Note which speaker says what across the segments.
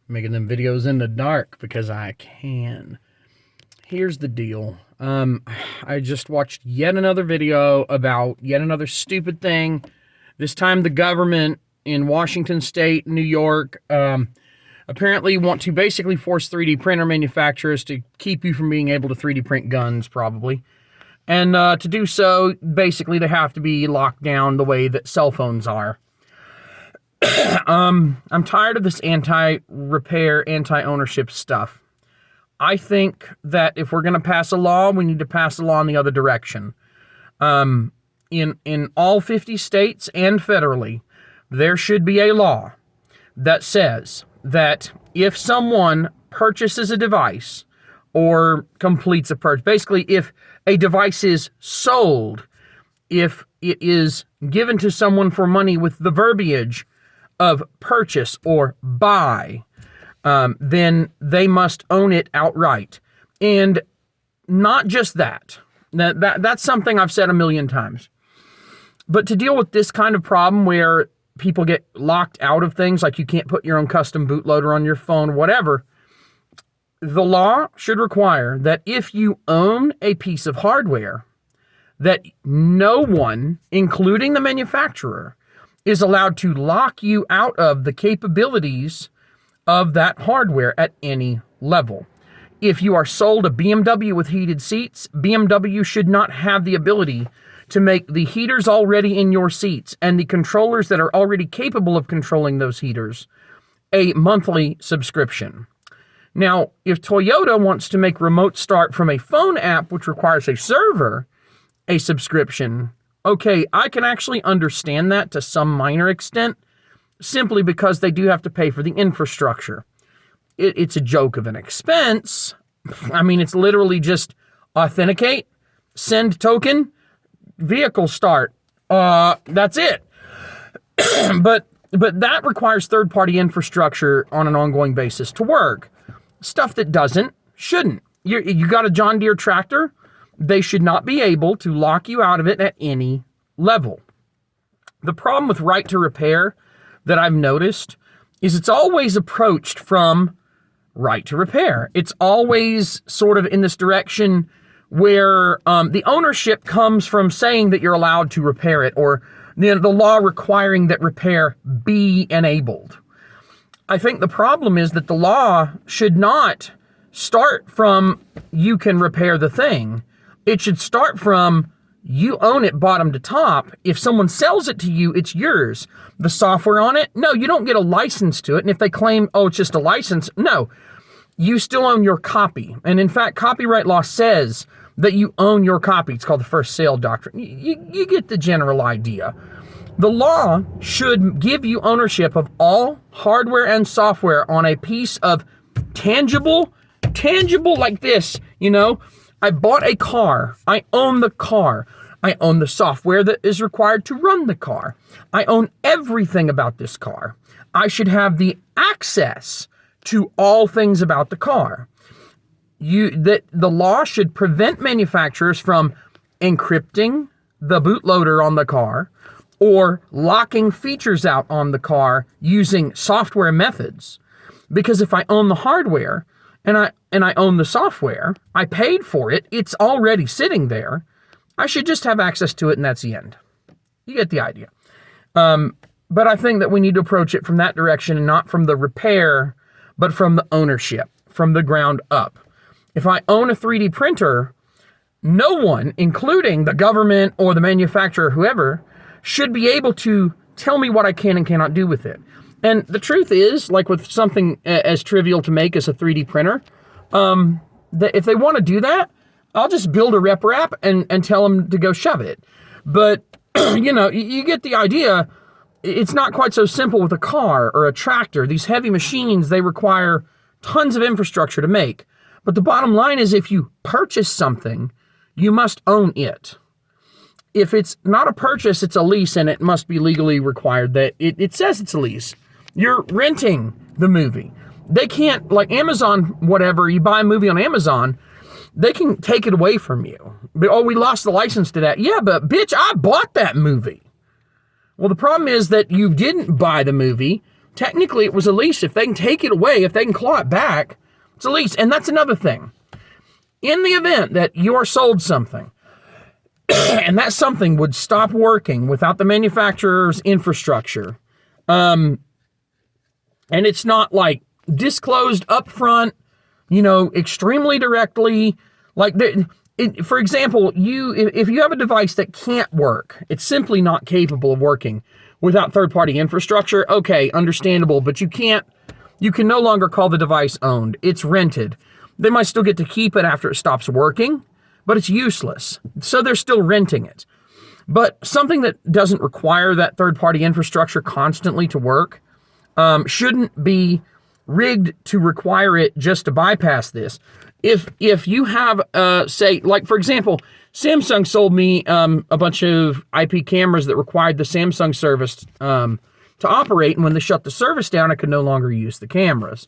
Speaker 1: Making them videos in the dark because I can. Here's the deal. I just watched yet another video about yet another stupid thing. This time the government in Washington State, New York, apparently want to basically force 3D printer manufacturers to keep you from being able to 3D print guns, probably. And to do so, basically they have to be locked down the way that cell phones are. I'm tired of this anti-repair, anti-ownership stuff. I think that if we're going to pass a law, we need to pass a law in the other direction. In all 50 states and federally, there should be a law that says that if someone purchases a device or completes a purchase, basically if a device is sold, if it is given to someone for money with the verbiage of purchase or buy, then they must own it outright. And not just that. That's something I've said a million times. But to deal with this kind of problem where people get locked out of things, like you can't put your own custom bootloader on your phone, whatever, the law should require that if you own a piece of hardware, that no one, including the manufacturer, is allowed to lock you out of the capabilities of that hardware at any level. If you are sold a BMW with heated seats, BMW should not have the ability to make the heaters already in your seats and the controllers that are already capable of controlling those heaters a monthly subscription. Now, if Toyota wants to make remote start from a phone app, which requires a server, a subscription, okay, I can actually understand that to some minor extent, simply because they do have to pay for the infrastructure. It's a joke of an expense. I mean, it's literally just authenticate, send token, vehicle start. That's it. But that requires third-party infrastructure on an ongoing basis to work. Stuff that doesn't, shouldn't. You got a John Deere tractor, they should not be able to lock you out of it at any level. The problem with right to repair that I've noticed is it's always approached from right to repair. It's always sort of in this direction where the ownership comes from saying that you're allowed to repair it, or the law requiring that repair be enabled. I think the problem is that the law should not start from you can repair the thing. It should start from you own it bottom to top. If someone sells it to you, it's yours. The software on it, no, you don't get a license to it. And if they claim, oh, it's just a license, no, you still own your copy. And in fact, copyright law says that you own your copy. It's called the first sale doctrine. You get the general idea. The law should give you ownership of all hardware and software on a piece of tangible like this, you know. I bought a car. I own the car. I own the software that is required to run the car. I own everything about this car. I should have the access to all things about the car. The law should prevent manufacturers from encrypting the bootloader on the car or locking features out on the car using software methods. Because if I own the hardware and I own the software, I paid for it, it's already sitting there, I should just have access to it and that's the end. You get the idea. But I think that we need to approach it from that direction and not from the repair, but from the ownership, from the ground up. If I own a 3D printer, no one, including the government or the manufacturer, whoever, should be able to tell me what I can and cannot do with it. And the truth is, like with something as trivial to make as a 3D printer, that if they want to do that, I'll just build a rep wrap and tell them to go shove it. But, you know, you get the idea. It's not quite so simple with a car or a tractor. These heavy machines, they require tons of infrastructure to make. But the bottom line is if you purchase something, you must own it. If it's not a purchase, it's a lease, and it must be legally required that it says it's a lease. You're renting the movie. They can't, like Amazon, whatever, you buy a movie on Amazon, they can take it away from you. But, oh, we lost the license to that. Yeah, but bitch, I bought that movie. Well, the problem is that you didn't buy the movie technically it was a lease. If they can take it away, if they can claw it back, it's a lease. And that's another thing. In the event that you are sold something, and that something would stop working without the manufacturer's infrastructure, and it's not like disclosed up front, extremely directly, for example, if you have a device that can't work, it's simply not capable of working without third-party infrastructure, okay, understandable, but you can no longer call the device owned. It's rented. They might still get to keep it after it stops working, but it's useless. So they're still renting it. But something that doesn't require that third-party infrastructure constantly to work shouldn't be rigged to require it just to bypass this. If you have, say, like, for example, Samsung sold me a bunch of IP cameras that required the Samsung service to operate, and when they shut the service down, I could no longer use the cameras.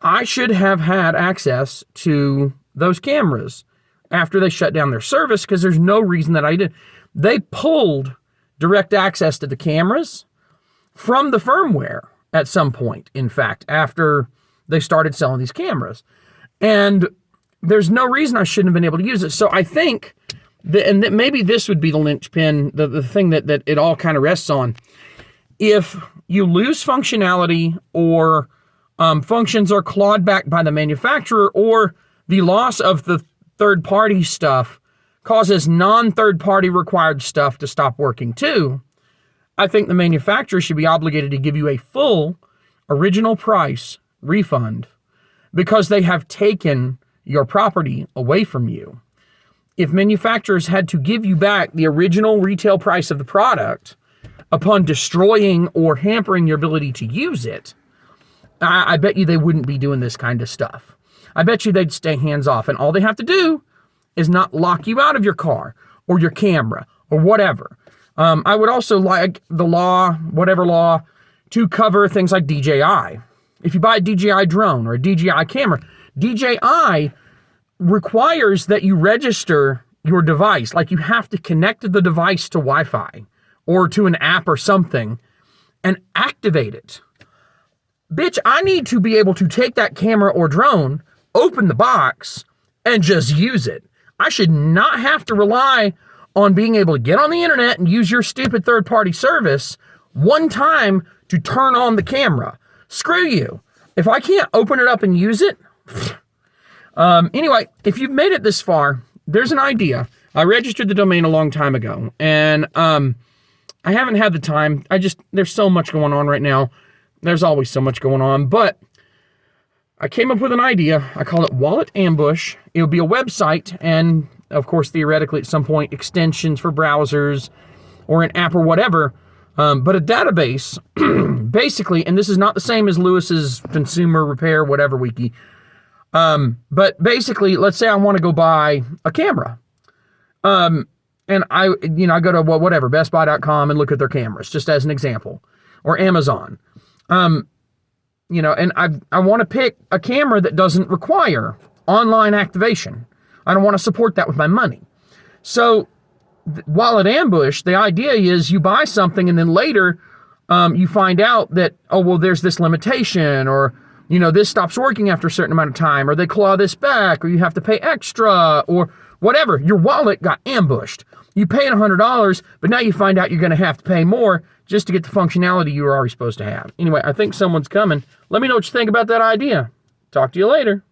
Speaker 1: I should have had access to those cameras after they shut down their service, because there's no reason that I did. They pulled direct access to the cameras from the firmware at some point, in fact, after they started selling these cameras. And there's no reason I shouldn't have been able to use it. So I think that maybe this would be the linchpin, the thing that it all kind of rests on. If you lose functionality, or functions are clawed back by the manufacturer, or the loss of the third-party stuff causes non-third-party required stuff to stop working too, I think the manufacturer should be obligated to give you a full original price refund, because they have taken your property away from you. If manufacturers had to give you back the original retail price of the product upon destroying or hampering your ability to use it, I bet you they wouldn't be doing this kind of stuff. I bet you they'd stay hands off, and all they have to do is not lock you out of your car or your camera or whatever. I would also like the law, whatever law, to cover things like DJI. If you buy a DJI drone or a DJI camera, DJI requires that you register your device. Like, you have to connect the device to Wi-Fi or to an app or something and activate it. Bitch, I need to be able to take that camera or drone, open the box, and just use it. I should not have to rely on being able to get on the internet and use your stupid third-party service one time to turn on the camera. Screw you. If I can't open it up and use it... Anyway, if you've made it this far, there's an idea. I registered the domain a long time ago, and I haven't had the time. There's so much going on right now. There's always so much going on, but I came up with an idea. I call it Wallet Ambush. It'll be a website, and of course, theoretically, at some point, extensions for browsers or an app or whatever. But a database, basically, and this is not the same as Lewis's consumer repair whatever wiki. But basically, let's say I want to go buy a camera. And I go to whatever, bestbuy.com, and look at their cameras, just as an example, or Amazon. And I want to pick a camera that doesn't require online activation. I don't want to support that with my money. So, Wallet Ambush, the idea is you buy something and then later you find out that, there's this limitation, or, this stops working after a certain amount of time, or they claw this back, or you have to pay extra, or whatever. Your wallet got ambushed. You paid $100, but now you find out you're going to have to pay more just to get the functionality you were already supposed to have. Anyway, I think someone's coming. Let me know what you think about that idea. Talk to you later.